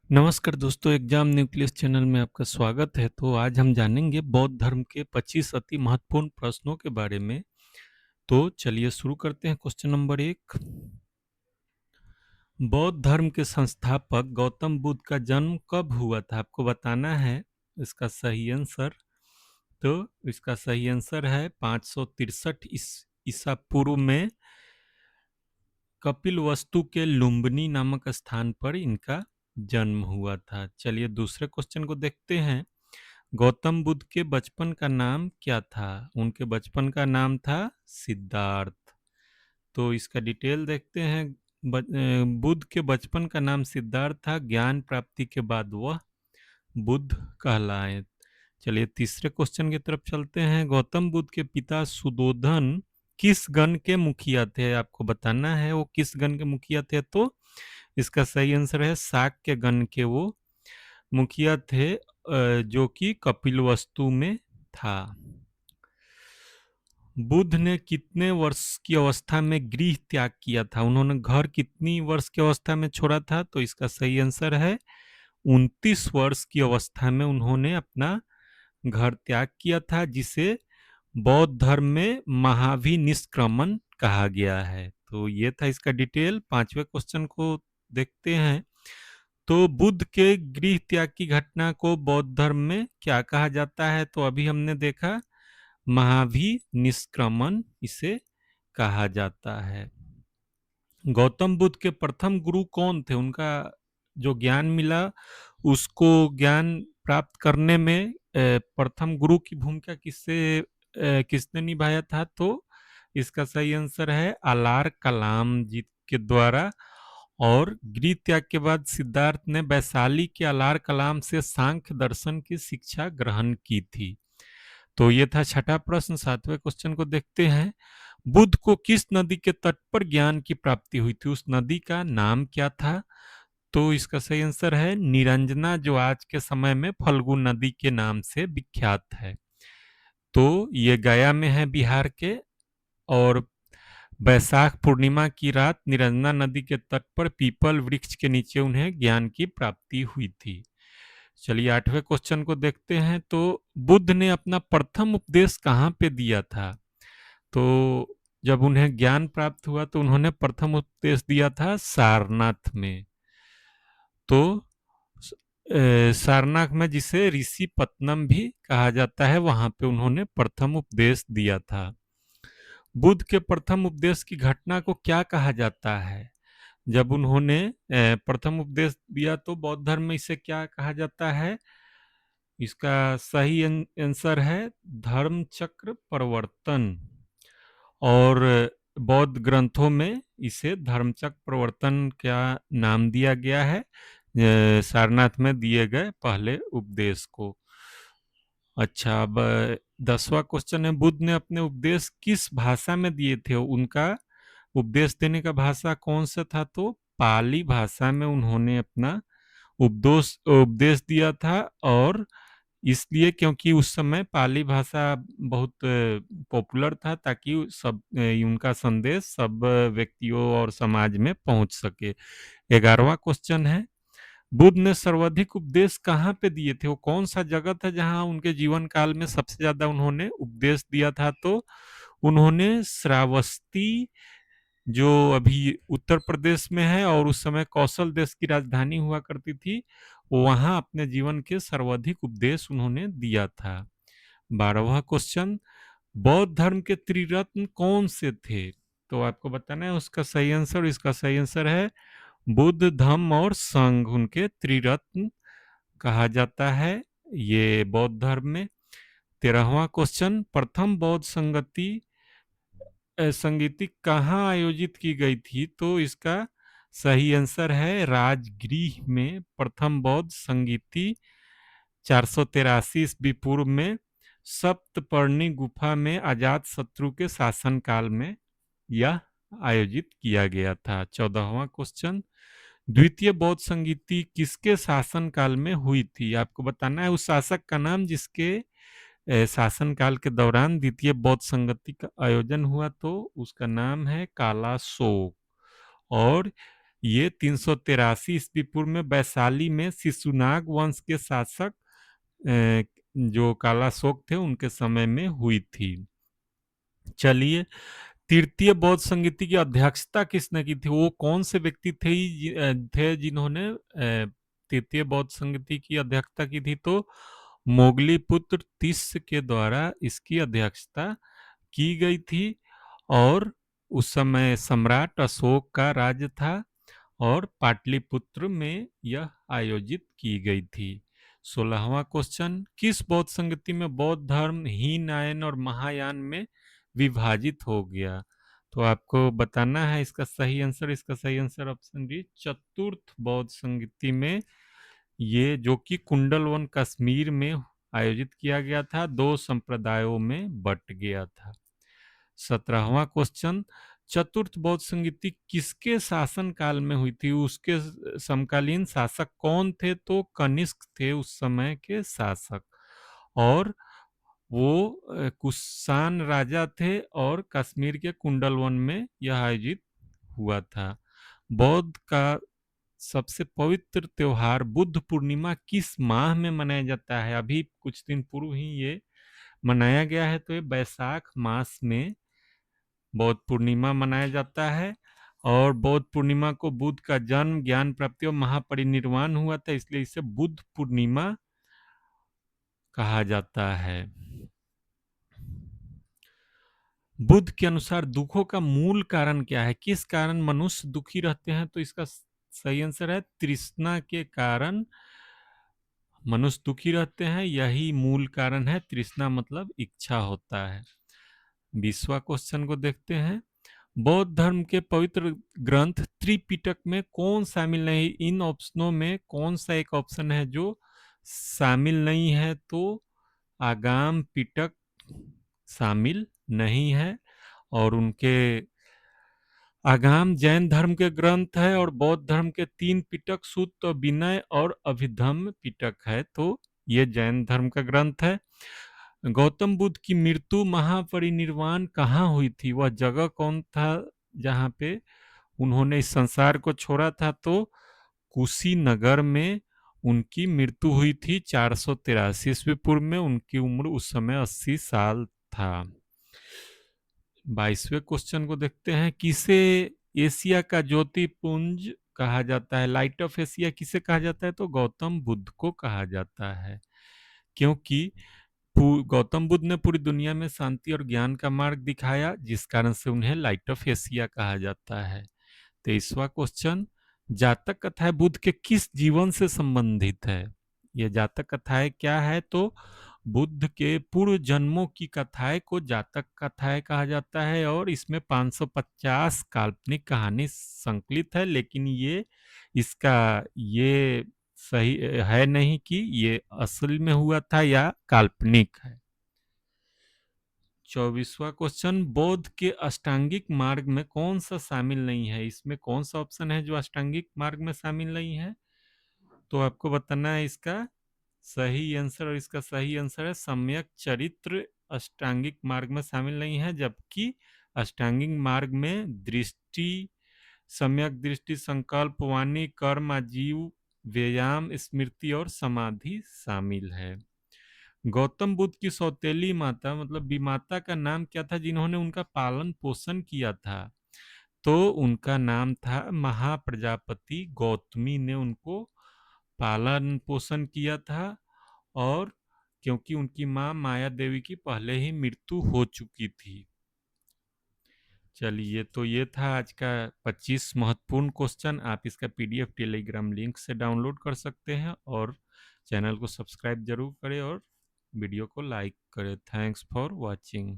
नमस्कार दोस्तों, exam nucleus channel में आपका स्वागत है। तो आज हम जानेंगे बौद्ध धर्म के 25 अति महत्वपूर्ण प्रश्नों के बारे में। तो चलिए शुरू करते हैं। क्वेश्चन नंबर 1, बौद्ध धर्म के संस्थापक गौतम बुद्ध का जन्म कब हुआ था? आपको बताना है इसका सही आंसर। तो इसका सही आंसर है 563 ईसा पूर्व में कपिलवस्तु के लुम्बिनी नामक स्थान पर इनका जन्म हुआ था। चलिए दूसरे क्वेश्चन को देखते हैं। गौतम बुद्ध के बचपन का नाम क्या था? उनके बचपन का नाम था सिद्धार्थ। तो इसका डिटेल देखते हैं। बुद्ध के बचपन का नाम सिद्धार्थ था। ज्ञान प्राप्ति के बाद वह बुद्ध कहलाए। चलिए तीसरे क्वेश्चन की तरफ चलते हैं। गौतम बुद्ध के पिता सुदोधन किस गण के मुखिया थे? आपको बताना है वो किस गण के मुखिया थे। तो इसका सही आंसर है शाक्य गण के वो मुखिया थे, जो कि कपिलवस्तु में था। बुद्ध ने कितने वर्ष की अवस्था में गृह त्याग किया था? उन्होंने घर कितनी वर्ष की अवस्था में छोड़ा था? तो इसका सही आंसर है 29 वर्ष की अवस्था में उन्होंने अपना घर त्याग किया था, जिसे बौद्ध धर्म में महाभिनिष्क्रमण कहा गया है। तो ये था इसका डिटेल। पांचवें क्वेश्चन को देखते हैं। तो बुद्ध के गृह त्याग की घटना को बौद्ध धर्म में क्या कहा जाता है? तो अभी हमने देखा महाभिनिष्क्रमण इसे कहा जाता है। गौतम बुद्ध के प्रथम गुरु कौन थे? उनका जो ज्ञान मिला उसको ज्ञान प्राप्त करने में प्रथम गुरु की भूमिका किसने निभाया था? तो इसका सही आंसर है अलार कलाम जी के द्वारा। और गृह त्याग के बाद सिद्धार्थ ने वैशाली के अलार कलाम से सांख्य दर्शन की शिक्षा ग्रहण की थी। तो ये था छठा प्रश्न। सातवें क्वेश्चन को देखते हैं। बुद्ध को किस नदी के तट पर ज्ञान की प्राप्ति हुई थी? उस नदी का नाम क्या था? तो इसका सही आंसर है निरंजना, जो आज के समय में फल्गु नदी के नाम से विख्यात है। तो ये गया में है बिहार के। और बैसाख पूर्णिमा की रात निरंजना नदी के तट पर पीपल वृक्ष के नीचे उन्हें ज्ञान की प्राप्ति हुई थी। चलिए आठवें क्वेश्चन को देखते हैं। तो बुद्ध ने अपना प्रथम उपदेश कहाँ पे दिया था? तो जब उन्हें ज्ञान प्राप्त हुआ तो उन्होंने प्रथम उपदेश दिया था सारनाथ में। तो सारनाथ में, जिसे ऋषि पत्तनम भी कहा जाता है, वहां पे उन्होंने प्रथम उपदेश दिया था। बुद्ध के प्रथम उपदेश की घटना को क्या कहा जाता है? जब उन्होंने प्रथम उपदेश दिया तो बौद्ध धर्म में इसे क्या कहा जाता है? इसका सही आंसर है धर्म चक्र प्रवर्तन। और बौद्ध ग्रंथों में इसे धर्मचक्र प्रवर्तन का नाम दिया गया है, सारनाथ में दिए गए पहले उपदेश को। अच्छा, अब 10वां क्वेश्चन है। बुद्ध ने अपने उपदेश किस भाषा में दिए थे? उनका उपदेश देने का भाषा कौन सा था? तो पाली भाषा में उन्होंने अपना उपदेश दिया था। और इसलिए क्योंकि उस समय पाली भाषा बहुत पॉपुलर था, ताकि उनका संदेश सब व्यक्तियों और समाज में पहुंच सके। 11वां क्वेश्चन है। बुद्ध ने सर्वाधिक उपदेश कहाँ पे दिए थे? वो कौन सा जगह था जहाँ उनके जीवन काल में सबसे ज्यादा उन्होंने उपदेश दिया था? तो उन्होंने श्रावस्ती, जो अभी उत्तर प्रदेश में है और उस समय कौशल देश की राजधानी हुआ करती थी, वहां अपने जीवन के सर्वाधिक उपदेश उन्होंने दिया था। 12वां क्वेश्चन। बौद्ध धर्म के त्रिरत्न कौन से थे? तो आपको बताना है उसका सही आंसर। इसका सही आंसर है बुद्ध, धम्म और संघ, उनके त्रिरत्न कहा जाता है ये बौद्ध धर्म में। 13वां क्वेश्चन। प्रथम बौद्ध संगीति कहाँ आयोजित की गई थी? तो इसका सही आंसर है राजगृह में प्रथम बौद्ध संगीति 483 ईस्वी पूर्व में सप्तपर्णी गुफा में अजात शत्रु के शासनकाल में यह आयोजित किया गया था। 14वां क्वेश्चन। द्वितीय बौद्ध संगीति किसके शासनकाल में हुई थी? आपको बताना है उस शासक का नाम जिसके शासनकाल के दौरान द्वितीय बौद्ध संगति का आयोजन हुआ। तो उसका नाम है काला शोक। और ये 383 ईस्वी पूर्व में वैशाली में शिशुनाग वंश के शासक जो कालाशोक थे उनके समय में हुई थी। चलिए, तृतीय बौद्ध संगीति की अध्यक्षता किसने की थी? वो कौन से व्यक्ति थे जिन्होंने तृतीय बौद्ध संगीति की अध्यक्षता की थी? तो मोगली पुत्र तिस्य के द्वारा इसकी अध्यक्षता की गई थी और उस समय सम्राट अशोक का राज्य था और पाटलिपुत्र में यह आयोजित की गई थी। 16वां क्वेश्चन, किस बौद्ध संगति में बौद्ध धर्म हीनयान और महायान में विभाजित हो गया? तो आपको बताना है इसका सही आंसर। इसका सही आंसर ऑप्शन डी चतुर्थ बौद्ध संगति में, ये जो कि कुंडलवन कश्मीर में आयोजित किया गया था, 2 संप्रदायों में बट गया था। 17वां क्वेश्चन, चतुर्थ बौद्ध संगीति किसके शासन काल में हुई थी? उसके समकालीन शासक कौन थे? तो कनिष्क थे उस समय के शासक और वो कुषाण राजा थे और कश्मीर के कुंडलवन में यह आयोजित हुआ था। बौद्ध का सबसे पवित्र त्योहार बुद्ध पूर्णिमा किस माह में मनाया जाता है? अभी कुछ दिन पूर्व ही ये मनाया गया है, तो ये बैसाख मास में बौद्ध पूर्णिमा मनाया जाता है और बौद्ध पूर्णिमा को बुद्ध का जन्म, ज्ञान प्राप्ति और महापरिनिर्वाण हुआ था, इसलिए इसे बुद्ध पूर्णिमा कहा जाता है। बुद्ध के अनुसार दुखों का मूल कारण क्या है? किस कारण मनुष्य दुखी रहते हैं? तो इसका सही आंसर है तृष्णा के कारण मनुष्य दुखी रहते हैं, यही मूल कारण है। तृष्णा मतलब इच्छा होता है। 20वां क्वेश्चन को देखते हैं। बौद्ध धर्म के पवित्र ग्रंथ त्रिपिटक में कौन शामिल नहीं? इन ऑप्शनों में कौन सा एक ऑप्शन है जो शामिल नहीं है? तो आगाम पिटक शामिल नहीं है और उनके आगाम जैन धर्म के ग्रंथ है और बौद्ध धर्म के 3 पिटक सूत्र, विनय और अभिधम्म पिटक है, तो ये जैन धर्म का ग्रंथ है। गौतम बुद्ध की मृत्यु महापरिनिर्वाण कहाँ हुई थी? वह जगह कौन था जहाँ पे उन्होंने इस संसार को छोड़ा था? तो कुशीनगर में उनकी मृत्यु हुई थी 483 ईस्वी पूर्व में। उनकी उम्र उस समय 80 साल था। 22वें क्वेश्चन को देखते हैं। किसे एशिया का ज्योतिपुंज कहा जाता है? लाइट ऑफ एशिया किसे कहा जाता है? तो गौतम बुद्ध को कहा जाता है, क्योंकि गौतम बुद्ध ने पूरी दुनिया में शांति और ज्ञान का मार्ग दिखाया, जिस कारण से उन्हें लाइट ऑफ एशिया कहा जाता है। 23वां क्वेश्चन, जातक कथाएं बुद्ध के किस जीवन से संबंधित है? यह जातक कथाएं क्या है? तो बुद्ध के पूर्व जन्मों की कथाएं को जातक कथाएं कहा जाता है और इसमें 550 काल्पनिक कहानी संकलित है, लेकिन ये सही है नहीं कि ये असल में हुआ था या काल्पनिक है। 24वां क्वेश्चन, बौद्ध के अष्टांगिक मार्ग में कौन सा शामिल नहीं है? इसमें कौन सा ऑप्शन है जो अष्टांगिक मार्ग में शामिल नहीं है? तो आपको बताना है इसका सही आंसर, और इसका सही आंसर है सम्यक चरित्र अष्टांगिक मार्ग में शामिल नहीं है, जबकि अष्टांगिक मार्ग में दृष्टि, सम्यक दृष्टि, संकल्प, वाणी, कर्म, आजीव, व्यायाम, स्मृति और समाधि शामिल है। गौतम बुद्ध की सौतेली माता मतलब विमाता का नाम क्या था जिन्होंने उनका पालन पोषण किया था? तो उनका नाम था महाप्रजापति। गौतमी ने उनको पालन पोषण किया था और क्योंकि उनकी माँ माया देवी की पहले ही मृत्यु हो चुकी थी। चलिए, तो ये था आज का 25 महत्वपूर्ण क्वेश्चन। आप इसका पीडीएफ टेलीग्राम लिंक से डाउनलोड कर सकते हैं और चैनल को सब्सक्राइब जरूर करें और वीडियो को लाइक करें। Thanks for watching.